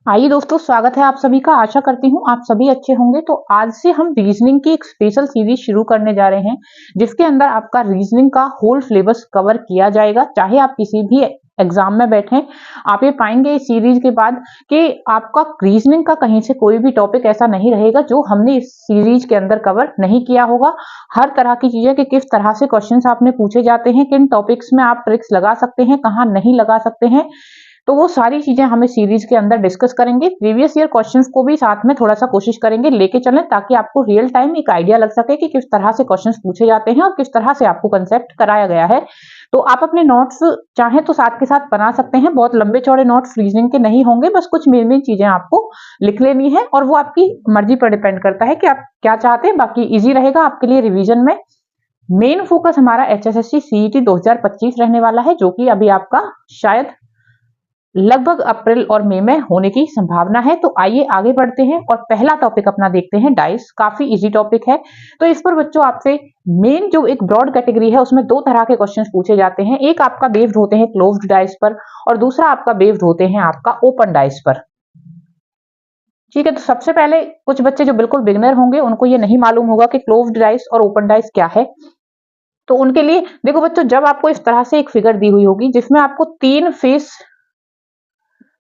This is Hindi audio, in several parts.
आइए दोस्तों, स्वागत है आप सभी का। आशा करती हूँ आप सभी अच्छे होंगे। तो आज से हम रीजनिंग की एक स्पेशल सीरीज शुरू करने जा रहे हैं, जिसके अंदर आपका रीजनिंग का होल सिलेबस कवर किया जाएगा। चाहे आप किसी भी एग्जाम में बैठें, आप ये पाएंगे इस सीरीज के बाद कि आपका रीजनिंग का कहीं से कोई भी टॉपिक ऐसा नहीं रहेगा जो हमने इस सीरीज के अंदर कवर नहीं किया होगा। हर तरह की चीजें कि किस तरह से क्वेश्चंस आपने पूछे जाते हैं, किन टॉपिक्स में आप ट्रिक्स लगा सकते हैं, कहाँ नहीं लगा सकते हैं, तो वो सारी चीजें हम इस सीरीज के अंदर डिस्कस करेंगे। प्रीवियस ईयर क्वेश्चंस को भी साथ में थोड़ा सा कोशिश करेंगे लेके चलें, ताकि आपको रियल टाइम एक आइडिया लग सके कि किस तरह से क्वेश्चंस पूछे जाते हैं और किस तरह से आपको कंसेप्ट कराया गया है। तो आप अपने नोट्स चाहें तो साथ के साथ बना सकते हैं। बहुत लंबे चौड़े नोट्स रीजनिंग के नहीं होंगे, बस कुछ मेन चीजें आपको लिख लेनी है और वो आपकी मर्जी पर डिपेंड करता है कि आप क्या चाहते हैं। बाकी इजी रहेगा आपके लिए रिविजन में। मेन फोकस हमारा एचएसएससी सीईटी 2025 रहने वाला है, जो कि अभी आपका शायद लगभग अप्रैल और मई में होने की संभावना है। तो आइए आगे बढ़ते हैं और पहला टॉपिक अपना देखते हैं, डाइस। काफी इजी टॉपिक है। तो इस पर बच्चों आपसे मेन जो एक ब्रॉड कैटेगरी है, उसमें दो तरह के क्वेश्चंस पूछे जाते हैं। एक आपका बेस्ड होते हैं क्लोज्ड डाइस पर और दूसरा आपका बेस्ड होते हैं आपका ओपन डाइस पर। ठीक है, तो सबसे पहले कुछ बच्चे जो बिल्कुल बिगिनर होंगे, उनको ये नहीं मालूम होगा कि क्लोज्ड डाइस और ओपन डाइस क्या है। तो उनके लिए देखो बच्चों, जब आपको इस तरह से एक फिगर दी हुई होगी जिसमें आपको तीन फेस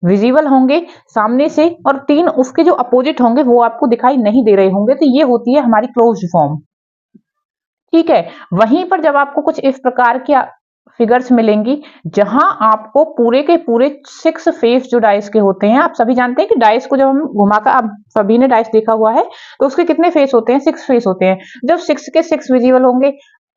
विजिबल होंगे सामने से और तीन उसके जो अपोजिट होंगे वो आपको दिखाई नहीं दे रहे होंगे, तो ये होती है हमारी क्लोज्ड फॉर्म। ठीक है, वहीं पर जब आपको कुछ इस प्रकार की फिगर्स मिलेंगी जहां आपको पूरे के पूरे 6 फेस जो डाइस के होते हैं, आप सभी जानते हैं कि डाइस को जब हम घुमाकर, आप सभी ने डाइस देखा हुआ है, तो उसके कितने फेस होते हैं? 6 फेस होते हैं। जब 6 के 6 विजिबल होंगे,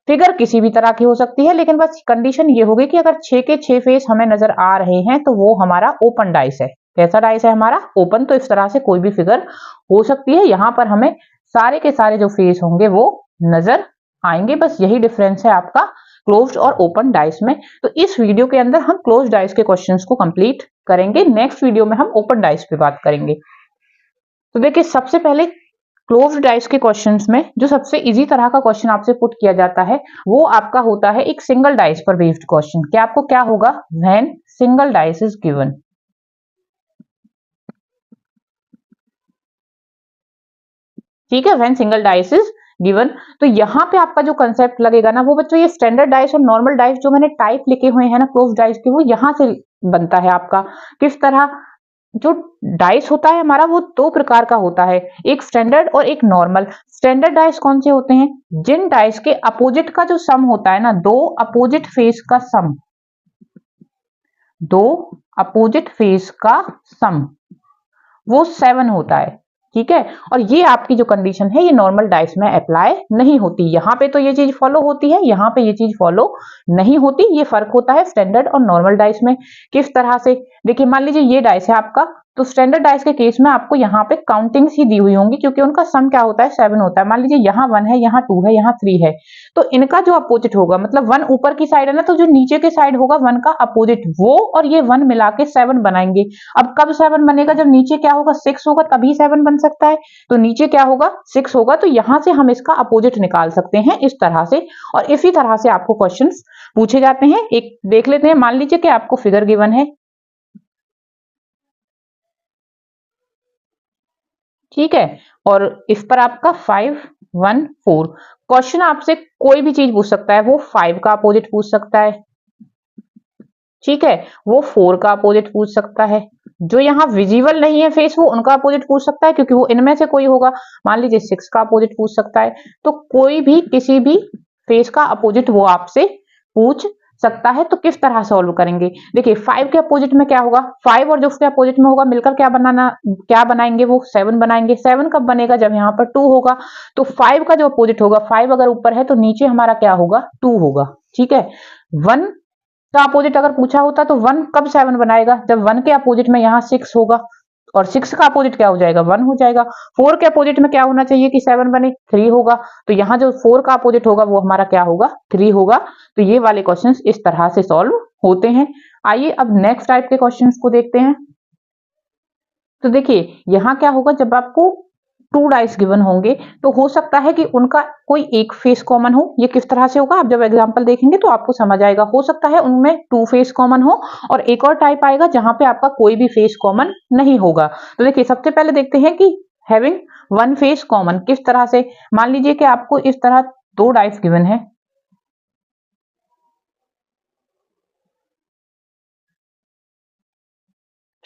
फिगर किसी भी तरह की हो सकती है, लेकिन बस कंडीशन ये होगी कि अगर 6 के 6 फेस हमें नजर आ रहे हैं तो वो हमारा ओपन डाइस है। कैसा डाइस है? हमारा ओपन। तो इस तरह से कोई भी फिगर हो सकती है। यहां पर हमें सारे के सारे जो फेस होंगे वो नजर आएंगे। बस यही डिफरेंस है आपका क्लोज्ड और ओपन डाइस में। तो इस वीडियो के अंदर हम क्लोज्ड डाइस के क्वेश्चंस को कंप्लीट करेंगे। नेक्स्ट वीडियो में हम ओपन डाइस पे बात करेंगे। तो देखिए, सबसे पहले क्लोज्ड डाइस के क्वेश्चंस में जो सबसे इजी तरह का क्वेश्चन आपसे पुट किया जाता है, वो आपका होता है एक सिंगल डाइस पर बेस्ड क्वेश्चन। क्या आपको क्या होगा? When single dice is given. ठीक है, when single dice is given. तो यहाँ पे आपका जो कंसेप्ट लगेगा ना, वो बच्चों ये स्टैंडर्ड डाइस और नॉर्मल डाइस जो मैंने टाइप लिखे हुए हैं ना क्लोज्ड डाइस के, वो यहाँ से बनता है आपका। किस तरह? जो डाइस होता है हमारा, वो दो प्रकार का होता है, एक स्टैंडर्ड और एक नॉर्मल। स्टैंडर्ड डाइस कौन से होते हैं? जिन डाइस के अपोजिट का जो सम होता है ना, दो अपोजिट फेस का सम, दो अपोजिट फेस का सम, वो 7 होता है। ठीक है, और ये आपकी जो कंडीशन है, ये नॉर्मल डाइस में अप्लाई नहीं होती। यहाँ पे तो ये चीज फॉलो होती है, यहाँ पे ये चीज फॉलो नहीं होती। ये फर्क होता है स्टैंडर्ड और नॉर्मल डाइस में। किस तरह से? देखिए, मान लीजिए ये डाइस है आपका, तो स्टैंडर्ड डाइस के केस में आपको यहाँ पे काउंटिंग्स ही दी हुई होंगी, क्योंकि उनका सम क्या होता है? 7 होता है। मान लीजिए यहाँ 1 है, यहाँ 2 है, यहाँ 3 है, तो इनका जो अपोजिट होगा, मतलब 1 ऊपर की साइड है ना, तो जो नीचे के साइड होगा 1 का अपोजिट, वो और ये 1 मिला के 7 बनाएंगे। अब कब 7 बनेगा? जब नीचे क्या होगा? 6 होगा, तभी 7 बन सकता है। तो नीचे क्या होगा? 6 होगा। तो यहां से हम इसका अपोजिट निकाल सकते हैं इस तरह से। और इसी तरह से आपको क्वेश्चंस पूछे जाते हैं। एक देख लेते हैं। मान लीजिए कि आपको फिगर गिवन है, ठीक है, और इस पर आपका 5 1 4। क्वेश्चन आपसे कोई भी चीज पूछ सकता है। वो 5 का अपोजिट पूछ सकता है, ठीक है, वो 4 का अपोजिट पूछ सकता है। जो यहाँ विजिबल नहीं है फेस, वो उनका अपोजिट पूछ सकता है, क्योंकि वो इनमें से कोई होगा। मान लीजिए 6 का अपोजिट पूछ सकता है। तो कोई भी किसी भी फेस का अपोजिट वो आपसे पूछ सकता है। तो किस तरह सॉल्व करेंगे? देखिए, 5 के अपोजिट में क्या होगा? 5 और जो उसके अपोजिट में होगा मिलकर क्या बनाएंगे? वो 7 बनाएंगे। 7 कब बनेगा? जब यहाँ पर 2 होगा। तो 5 का जो अपोजिट होगा, 5 अगर ऊपर है तो नीचे हमारा क्या होगा? 2 होगा। ठीक है, 1 का अपोजिट अगर पूछा होता तो 1 कब 7 बनाएगा? जब 1 के अपोजिट में यहाँ 6 होगा, और 6 का अपोजिट क्या हो जाएगा? 1 हो जाएगा। 4 के अपोजिट में क्या होना चाहिए कि 7 बने? 3 होगा। तो यहाँ जो 4 का अपोजिट होगा वो हमारा क्या होगा? 3 होगा। तो ये वाले क्वेश्चंस इस तरह से सॉल्व होते हैं। आइए अब नेक्स्ट टाइप के क्वेश्चंस को देखते हैं। तो देखिए, यहाँ क्या होगा? जब आपको टू डाइस गिवन होंगे तो हो सकता है कि उनका कोई एक फेस कॉमन हो। ये किस तरह से होगा, आप जब एग्जांपल देखेंगे तो आपको समझ आएगा। हो सकता है उनमें टू फेस कॉमन हो और एक और टाइप आएगा जहां पे आपका कोई भी फेस कॉमन नहीं होगा। तो देखिए सबसे पहले देखते हैं कि हैविंग वन फेस कॉमन किस तरह से। मान लीजिए कि आपको इस तरह दो डाइस गिवन है,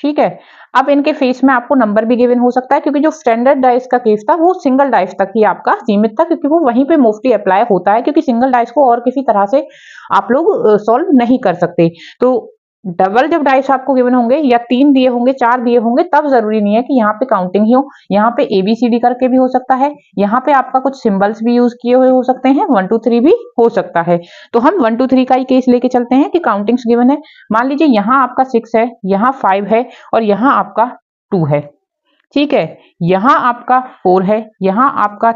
ठीक है। अब इनके फेस में आपको नंबर भी गिवन हो सकता है, क्योंकि जो स्टैंडर्ड डाइस का केस था वो सिंगल डाइस तक ही आपका सीमित था, क्योंकि वो वहीं पे मोस्टली अप्लाई होता है, क्योंकि सिंगल डाइस को और किसी तरह से आप लोग सॉल्व नहीं कर सकते। तो डबल जब डाइस आपको गिवन होंगे या 3 दिए होंगे, 4 दिए होंगे, तब जरूरी नहीं है कि यहाँ पे काउंटिंग ही हो। यहाँ पे ABCD करके भी हो सकता है, यहाँ पे आपका कुछ सिंबल्स भी यूज किए हुए हो सकते हैं, 1 2 3 भी हो सकता है। तो हम 1 2 3 का ही केस लेके चलते हैं कि काउंटिंग्स गिवन है। मान लीजिए यहाँ आपका 6 है, यहाँ 5 है और यहाँ आपका 2 है, ठीक है। यहाँ आपका 4 है, यहाँ आपका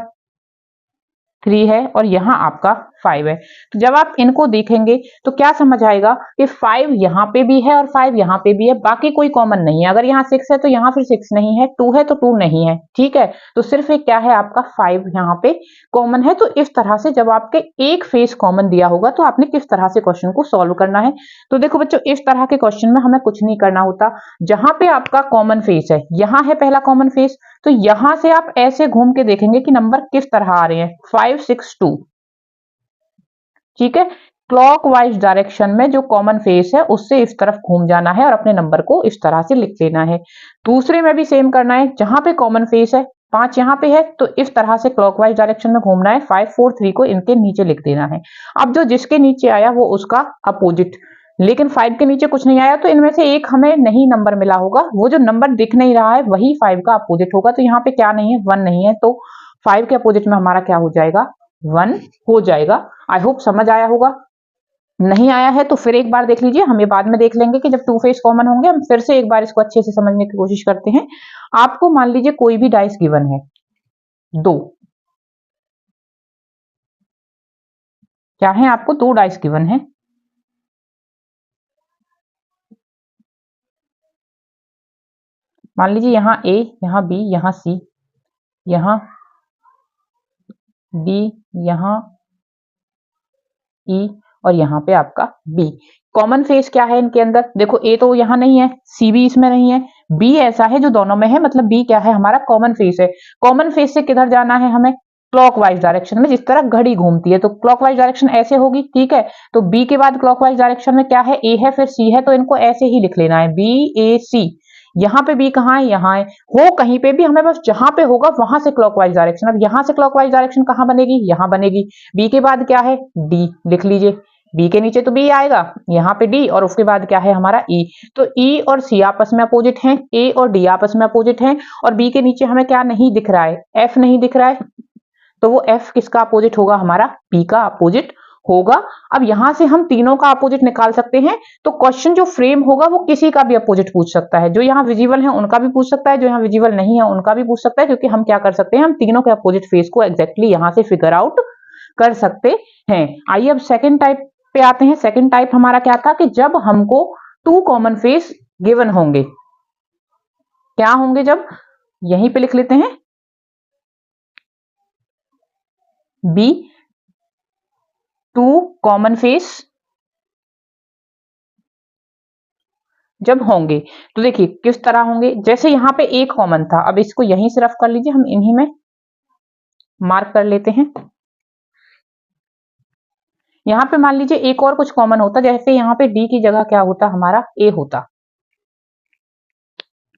3 है और यहाँ आपका 5 है। तो जब आप इनको देखेंगे तो क्या समझ आएगा कि 5 यहाँ पे भी है और 5 यहाँ पे भी है, बाकी कोई कॉमन नहीं है। अगर यहाँ 6 है तो यहाँ फिर 6 नहीं है, 2 है तो 2 नहीं है, ठीक है। तो सिर्फ एक क्या है आपका 5 यहाँ पे कॉमन है। तो इस तरह से जब आपके एक फेस कॉमन दिया होगा तो आपने किस तरह से क्वेश्चन को सॉल्व करना है। तो देखो बच्चों, इस तरह के क्वेश्चन में हमें कुछ नहीं करना होता। जहां पे आपका कॉमन फेस है, यहाँ है पहला कॉमन फेस, तो यहां से आप ऐसे घूम के देखेंगे कि नंबर किस तरह आ रहे हैं, 5 6 2, ठीक है। क्लॉकवाइज डायरेक्शन में जो कॉमन फेस है उससे इस तरफ घूम जाना है और अपने नंबर को इस तरह से लिख देना है। दूसरे में भी सेम करना है, जहां पे कॉमन फेस है 5 यहाँ पे है तो इस तरह से क्लॉकवाइज डायरेक्शन में घूमना है, 5 4 3 को इनके नीचे लिख देना है। अब जो जिसके नीचे आया वो उसका अपोजिट, लेकिन 5 के नीचे कुछ नहीं आया तो इनमें से एक हमें नहीं नंबर मिला होगा, वो जो नंबर दिख नहीं रहा है वही 5 का अपोजिट होगा। तो यहाँ पे क्या नहीं है, 1 नहीं है, तो 5 के अपोजिट में हमारा क्या हो जाएगा, 1 हो जाएगा। आई होप समझ आया होगा। नहीं आया है तो फिर एक बार देख लीजिए, हम ये बाद में देख लेंगे कि जब टू फेस कॉमन होंगे। हम फिर से एक बार इसको अच्छे से समझने की कोशिश करते हैं। आपको मान लीजिए कोई भी डाइस गिवन है, 2, क्या है, आपको 2 डाइस गिवन है। मान लीजिए यहाँ A, यहाँ B, यहाँ C, यहाँ D, यहाँ E और यहाँ पे आपका B। कॉमन फेस क्या है इनके अंदर, देखो A तो यहाँ नहीं है, C भी इसमें नहीं है, B ऐसा है जो दोनों में है, मतलब B क्या है, हमारा कॉमन फेस है। कॉमन फेस से किधर जाना है हमें, क्लॉकवाइज डायरेक्शन में, जिस तरह घड़ी घूमती है तो क्लॉकवाइज डायरेक्शन ऐसे होगी, ठीक है। तो B के बाद क्लॉकवाइज डायरेक्शन में क्या है, A है फिर C है, तो इनको ऐसे ही लिख लेना है, BAC। यहाँ पे B कहाँ है, यहाँ है, हो कहीं पे भी, हमें बस जहां पे होगा वहां से क्लॉकवाइज डायरेक्शन। अब यहाँ से क्लॉकवाइज डायरेक्शन कहाँ बनेगी, यहाँ बनेगी। B के बाद क्या है, D लिख लीजिए, B के नीचे तो B आएगा, यहाँ पे D और उसके बाद क्या है हमारा E। तो E और C आपस में अपोजिट हैं, A और D आपस में अपोजिट हैं, और B के नीचे हमें क्या नहीं दिख रहा है, F नहीं दिख रहा है, तो वो F किसका अपोजिट होगा, हमारा P का अपोजिट होगा। अब यहां से हम तीनों का अपोजिट निकाल सकते हैं। तो क्वेश्चन जो फ्रेम होगा वो किसी का भी अपोजिट पूछ सकता है, जो यहाँ विजिबल है उनका भी पूछ सकता है, जो यहाँ विजिबल नहीं है उनका भी पूछ सकता है, क्योंकि हम क्या कर सकते हैं, हम तीनों के अपोजिट फेस को एग्जैक्टली यहाँ से फिगर आउट कर सकते हैं। आइए अब सेकेंड टाइप पे आते हैं। सेकेंड टाइप हमारा क्या था कि जब हमको 2 कॉमन फेस गिवन होंगे, क्या होंगे, जब यहीं पे लिख लेते हैं B, 2 कॉमन फेस जब होंगे। तो देखिए किस तरह होंगे, जैसे यहाँ पे एक कॉमन था, अब इसको यहीं से रफ कर लीजिए, हम इन्हीं में मार्क कर लेते हैं। यहाँ पे मान लीजिए एक और कुछ कॉमन होता, जैसे यहाँ पे D की जगह क्या होता, हमारा A होता,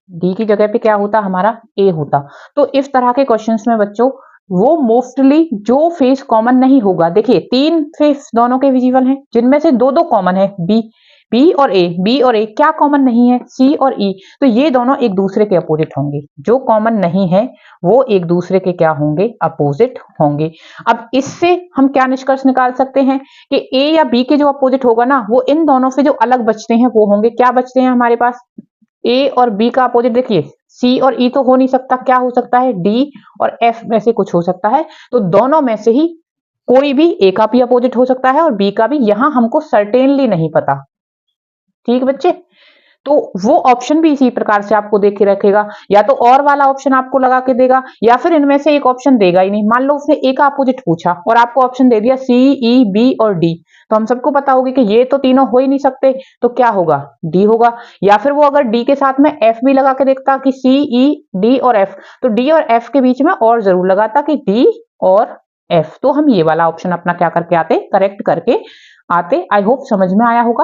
D की जगह पे क्या होता, हमारा A होता। तो इस तरह के क्वेश्चंस में बच्चों वो मोस्टली जो फेस कॉमन नहीं होगा, देखिए 3 फेस दोनों के विजिबल हैं, जिनमें से 2 कॉमन है, B और A क्या कॉमन नहीं है, C और E। तो ये दोनों एक दूसरे के अपोजिट होंगे, जो कॉमन नहीं है वो एक दूसरे के क्या होंगे, अपोजिट होंगे। अब इससे हम क्या निष्कर्ष निकाल सकते हैं कि A या B के जो अपोजिट होगा ना, वो इन दोनों से जो अलग बचते हैं वो होंगे, क्या बचते हैं हमारे पास, A और B का अपोजिट, देखिए C और E तो हो नहीं सकता, क्या हो सकता है, D और F में से कुछ हो सकता है। तो दोनों में से ही कोई भी A का भी अपोजिट हो सकता है और B का भी, यहां हमको सर्टेनली नहीं पता, ठीक बच्चे। तो वो ऑप्शन भी इसी प्रकार से आपको दे के रखेगा, या तो और वाला ऑप्शन आपको लगा के देगा या फिर इनमें से एक ऑप्शन देगा ही नहीं। मान लो उसने ए का अपोजिट पूछा और आपको ऑप्शन दे दिया सी, ई, बी और डी, तो हम सबको पता होगी कि ये तो तीनों हो ही नहीं सकते, तो क्या होगा, डी होगा। या फिर वो अगर डी के साथ में एफ भी लगा के देखता कि सी, ई, डी और एफ, तो डी और एफ के बीच में और जरूर लगाता कि डी और एफ, तो हम ये वाला ऑप्शन अपना क्या करके आते, करेक्ट करके आते। आई होप समझ में आया होगा।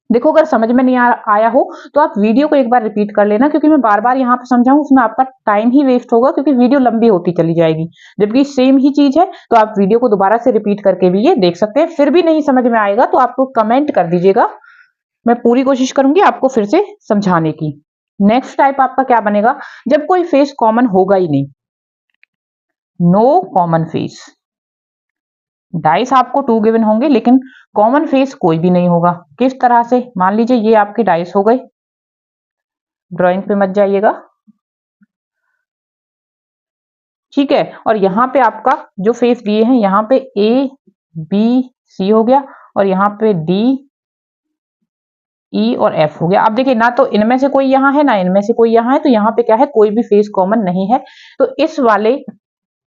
देखो अगर समझ में नहीं आया हो तो आप वीडियो को एक बार रिपीट कर लेना, क्योंकि मैं बार बार यहाँ पे समझाऊं उसमें आपका टाइम ही वेस्ट होगा, क्योंकि वीडियो लंबी होती चली जाएगी, जबकि सेम ही चीज है। तो आप वीडियो को दोबारा से रिपीट करके भी ये देख सकते हैं। फिर भी नहीं समझ में आएगा तो आपको कमेंट कर दीजिएगा, मैं पूरी कोशिश करूंगी आपको फिर से समझाने की। नेक्स्ट टाइप आपका क्या बनेगा, जब कोई फेस कॉमन होगा ही नहीं, नो कॉमन फेस। डाइस आपको 2 गिवन होंगे लेकिन कॉमन फेस कोई भी नहीं होगा। किस तरह से, मान लीजिए ये आपके डाइस हो गए, ड्राइंग पे मत जाइएगा, ठीक है। और यहाँ पे आपका जो फेस दिए हैं, यहाँ पे ए, बी, सी हो गया और यहाँ पे डी, ई और एफ हो गया। अब देखिए ना तो इनमें से कोई यहाँ है ना इनमें से कोई यहाँ है, तो यहाँ पे क्या है, कोई भी फेस कॉमन नहीं है। तो इस वाले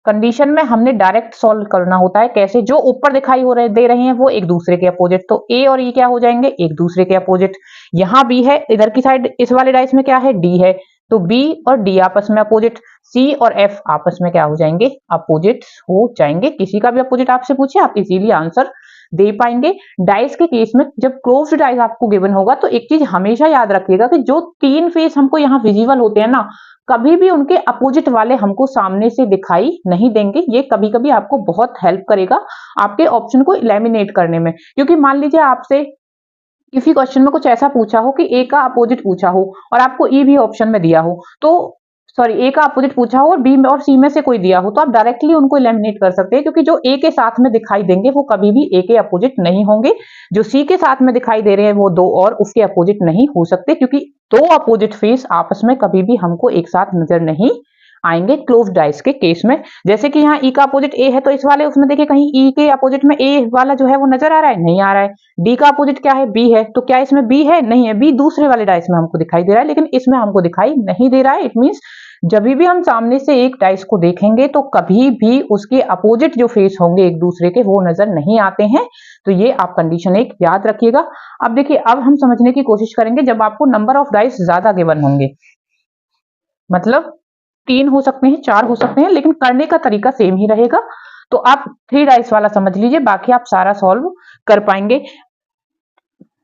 कंडीशन में हमने डायरेक्ट सॉल्व करना होता है। कैसे, जो ऊपर दिखाई दे रहे हैं वो एक दूसरे के अपोजिट, तो ए और ई क्या हो जाएंगे, एक दूसरे के अपोजिट। यहाँ बी है, इधर की साइड इस वाले डाइस में क्या है, डी है, तो बी और डी आपस में अपोजिट, सी और एफ आपस में क्या हो जाएंगे, अपोजिट हो जाएंगे। किसी का भी अपोजिट आपसे पूछे आप इजीली आंसर दे पाएंगे। डाइस के केस में जब क्लोज्ड डाइस आपको गिवन होगा तो एक चीज हमेशा याद रखिएगा कि जो 3 फेस हमको यहाँ विजिबल होते हैं ना, कभी भी उनके अपोजिट वाले हमको सामने से दिखाई नहीं देंगे। ये कभी कभी आपको बहुत हेल्प करेगा आपके ऑप्शन को एलिमिनेट करने में, क्योंकि मान लीजिए आपसे किसी क्वेश्चन में कुछ ऐसा पूछा हो कि ए का अपोजिट पूछा हो और आपको ई भी ऑप्शन में दिया हो, तो सॉरी ए का अपोजिट पूछा हो और बी और सी में से कोई दिया हो, तो आप डायरेक्टली उनको एलिमिनेट कर सकते हैं, क्योंकि जो ए के साथ में दिखाई देंगे वो कभी भी ए के अपोजिट नहीं होंगे। जो सी के साथ में दिखाई दे रहे हैं वो दो और उसके अपोजिट नहीं हो सकते, क्योंकि दो अपोजिट फेस आपस में कभी भी हमको एक साथ नजर नहीं आएंगे क्लोज्ड डाइस के केस में। जैसे कि यहाँ ई का अपोजिट ए है, तो इस वाले उसमें देखिए कहीं ई के अपोजिट में ए वाला जो है वो नजर आ रहा है, नहीं आ रहा है। डी का अपोजिट क्या है, बी है, तो क्या इसमें बी है, नहीं है। बी दूसरे वाले डाइस में हमको दिखाई दे रहा है लेकिन इसमें हमको दिखाई नहीं दे रहा है। इट मींस जब भी हम सामने से एक डाइस को देखेंगे तो कभी भी उसके अपोजिट जो फेस होंगे एक दूसरे के वो नजर नहीं आते हैं। तो ये आप कंडीशन एक याद रखिएगा। अब देखिए, अब हम समझने की कोशिश करेंगे जब आपको नंबर ऑफ डाइस ज्यादा गिवन होंगे, मतलब 3 हो सकते हैं, 4 हो सकते हैं, लेकिन करने का तरीका सेम ही रहेगा। तो आप 3 डाइस वाला समझ लीजिए, बाकी आप सारा सॉल्व कर पाएंगे।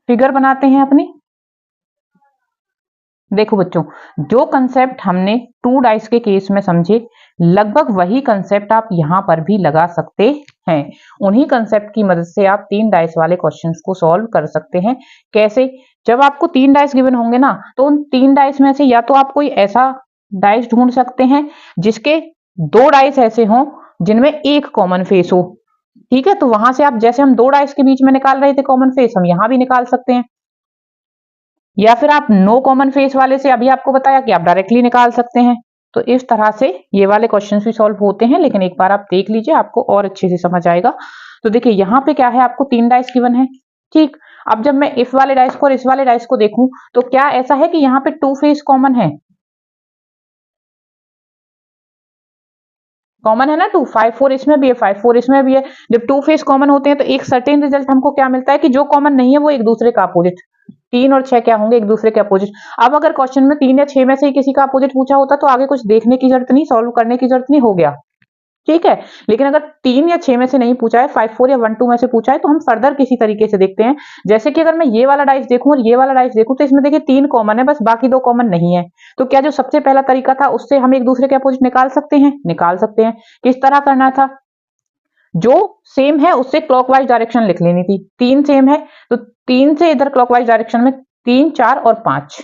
फिगर बनाते हैं अपनी। देखो बच्चों, जो कंसेप्ट हमने 2 डाइस के केस में समझे, लगभग वही कंसेप्ट आप यहां पर भी लगा सकते हैं। उन्हीं कंसेप्ट की मदद से आप 3 डाइस वाले क्वेश्चंस को सॉल्व कर सकते हैं। कैसे, जब आपको 3 डाइस गिवन होंगे ना, तो उन 3 डाइस में से या तो आप कोई ऐसा डाइस ढूंढ सकते हैं जिसके 2 डाइस ऐसे हों जिनमें एक कॉमन फेस हो, ठीक है। तो वहां से आप, जैसे हम 2 डाइस के बीच में निकाल रहे थे कॉमन फेस, हम यहां भी निकाल सकते हैं। या फिर आप नो कॉमन फेस वाले से अभी आपको बताया कि आप डायरेक्टली निकाल सकते हैं। तो इस तरह से ये वाले क्वेश्चंस भी सॉल्व होते हैं, लेकिन एक बार आप देख लीजिए, आपको और अच्छे से समझ आएगा। तो देखिए यहाँ पे क्या है, आपको 3 डाइस गिवन है, ठीक। अब जब मैं इस वाले डाइस को और इस वाले डाइस को देखूं तो क्या ऐसा है कि यहाँ पे 2 फेस कॉमन है, कॉमन है ना 2, 5 4 इसमें भी है, 5 4 इसमें भी है। जब 2 फेस कॉमन होते हैं तो एक सर्टेन रिजल्ट हमको क्या मिलता है कि जो कॉमन नहीं है वो एक दूसरे का अपोजिट, 3 और 6 क्या होंगे, एक दूसरे के अपोजिट। अब अगर क्वेश्चन में 3 या 6 में से ही किसी का अपोजिट पूछा होता तो आगे कुछ देखने की जरूरत नहीं, सॉल्व करने की जरूरत नहीं, हो गया, ठीक है। लेकिन अगर 3 या 6 में से नहीं पूछा है, 5 4 या 1 2 में से पूछा है, तो हम फर्दर किसी तरीके से देखते हैं। जैसे कि अगर मैं ये वाला डाइस देखूं और ये वाला डाइस देखूं तो इसमें देखिए 3 कॉमन है, बस बाकी 2 कॉमन नहीं है। तो क्या जो सबसे पहला तरीका था उससे हम एक दूसरे के अपोजिट निकाल सकते हैं, निकाल सकते हैं। किस तरह करना था, जो सेम है उससे क्लॉकवाइज डायरेक्शन लिख लेनी थी। 3 सेम है तो 3 से इधर क्लॉकवाइज डायरेक्शन में 3 4 और 5,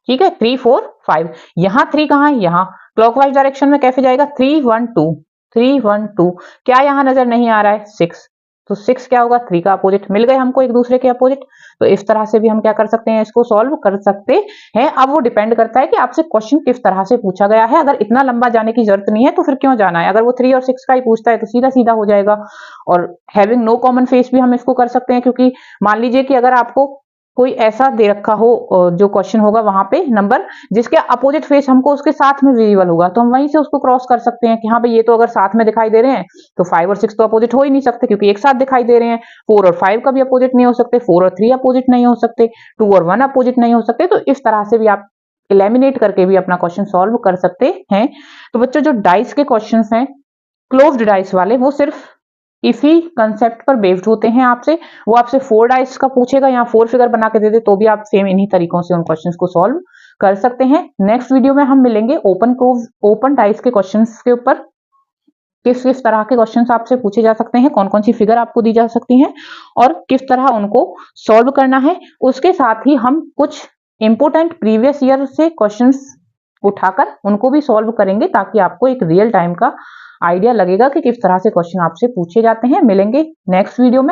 ठीक है, 3 4 5। यहाँ 3 कहाँ है, यहाँ क्लॉकवाइज डायरेक्शन में कैसे जाएगा, 3 1 2 3 1 2। क्या यहाँ नजर नहीं आ रहा है, 6, तो 6 क्या होगा, 3 का अपोजिट। मिल गए हमको एक दूसरे के अपोजिट। तो इस तरह से भी हम क्या कर सकते हैं, इसको सॉल्व कर सकते हैं। अब वो डिपेंड करता है कि आपसे क्वेश्चन किस तरह से पूछा गया है। अगर इतना लंबा जाने की जरूरत नहीं है तो फिर क्यों जाना है। अगर वो 3 और 6 का ही पूछता है तो सीधा सीधा हो जाएगा। और हैविंग नो कॉमन फेस भी हम इसको कर सकते हैं, क्योंकि मान लीजिए कि अगर आपको कोई ऐसा दे रखा हो जो क्वेश्चन होगा वहां पे नंबर जिसके अपोजिट फेस हमको उसके साथ में विजिबल होगा, तो हम वहीं से उसको क्रॉस कर सकते हैं कि हाँ भाई ये तो अगर साथ में दिखाई दे रहे हैं तो 5 और 6 तो अपोजिट हो ही नहीं सकते क्योंकि एक साथ दिखाई दे रहे हैं। 4 और 5 कभी अपोजिट नहीं हो सकते, 4 और 3 अपोजिट नहीं हो सकते, 2 और 1 अपोजिट नहीं हो सकते। तो इस तरह से भी आप एलिमिनेट करके भी अपना क्वेश्चन सॉल्व कर सकते हैं। तो बच्चों जो डाइस के क्वेश्चन हैं क्लोज्ड डाइस वाले वो सिर्फ इसी कंसेप्ट पर बेस्ड होते हैं। आपसे वो आपसे 4 डाइस का पूछेगा या 4 फिगर बना के दे दे तो भी आप सेम इन्हीं तरीकों से उन क्वेश्चंस को सॉल्व कर सकते हैं। नेक्स्ट वीडियो में हम मिलेंगे ओपन डाइस के क्वेश्चंस के ऊपर, किस किस तरह के क्वेश्चंस आपसे पूछे जा सकते हैं, कौन कौन सी फिगर आपको दी जा सकती हैं और किस तरह उनको सॉल्व करना है। उसके साथ ही हम कुछ इंपोर्टेंट प्रीवियस ईयर से क्वेश्चंस उठाकर उनको भी सॉल्व करेंगे ताकि आपको एक रियल टाइम का आइडिया लगेगा कि किस तरह से क्वेश्चन आपसे पूछे जाते हैं। मिलेंगे नेक्स्ट वीडियो में।